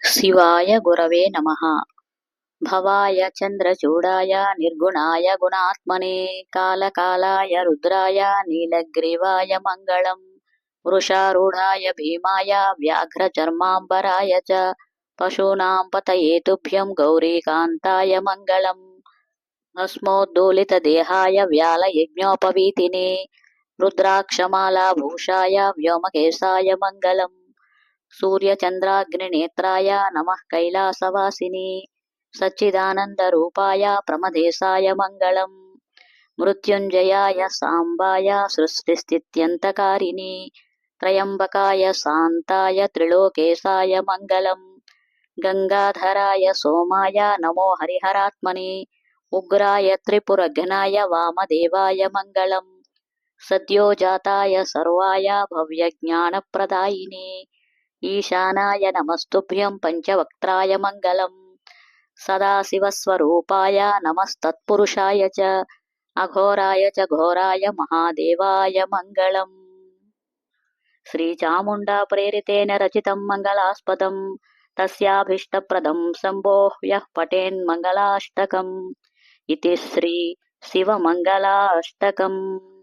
ಶಿವಾಯ ಗುರವೇ ನಮಃ. ಭವಾಯ ಚಂದ್ರಚೂಡಾಯ ನಿರ್ಗುಣಾಯ ಗುಣಾತ್ಮನೇ ಕಾಲಕಾಲಾಯ ರುದ್ರಾಯ ನೀಲಗ್ರೀವಾಯ ಮಂಗಳಂ. ವೃಷಾರೂಢಾಯ ಭೀಮಾಯ ವ್ಯಾಘ್ರಚರ್ಮಾಂಬರಾಯ ಚ ಪಶೂನಾಂ ಪತಯೇ ತುಭ್ಯಂ ಗೌರೀಕಾಂತಾಯ ಮಂಗಳಂ. ಭಸ್ಮೋದ್ದೂಲಿತದೇಹಾಯ ವ್ಯಾಲಯಜ್ಞೋಪವೀತಿನೇ ರುದ್ರಾಕ್ಷಮಾಲಾಭೂಷಾಯ ವ್ಯೋಮಕೇಶಾಯ ಮಂಗಳಂ. सूर्यचन्द्राग्निनेत्राय नमः कैलासवासिने सच्चिदानन्दरूपाय प्रमदेशाय मङ्गलम्. मृत्युञ्जयाय साम्बाय सृष्टिस्थित्यन्तकारिणे त्र्यम्बकाय शान्ताय त्रिलोकेशाय मङ्गलम्. गङ्गाधराय सोमाय नमो हरिहरात्मने उग्राय त्रिपुरघ्नाय वामदेवाय मङ्गलम्. सद्योजाताय सर्वाय भव्यज्ञानप्रदायिने ईशानाय नमस्तुभ्यं पञ्चवक्त्राय मङ्गलम्. सदाशिवस्वरूपाय नमस्तत्पुरुषाय च अघोराय च घोराय महादेवाय मङ्गलम्. श्रीचामुण्डा प्रेरितेन रचितं मङ्गलास्पदं तस्याभीष्टप्रदं शम्भोः यः पठेन्मङ्गलाष्टकम् इति श्री शिवमङ्गलाष्टकम्.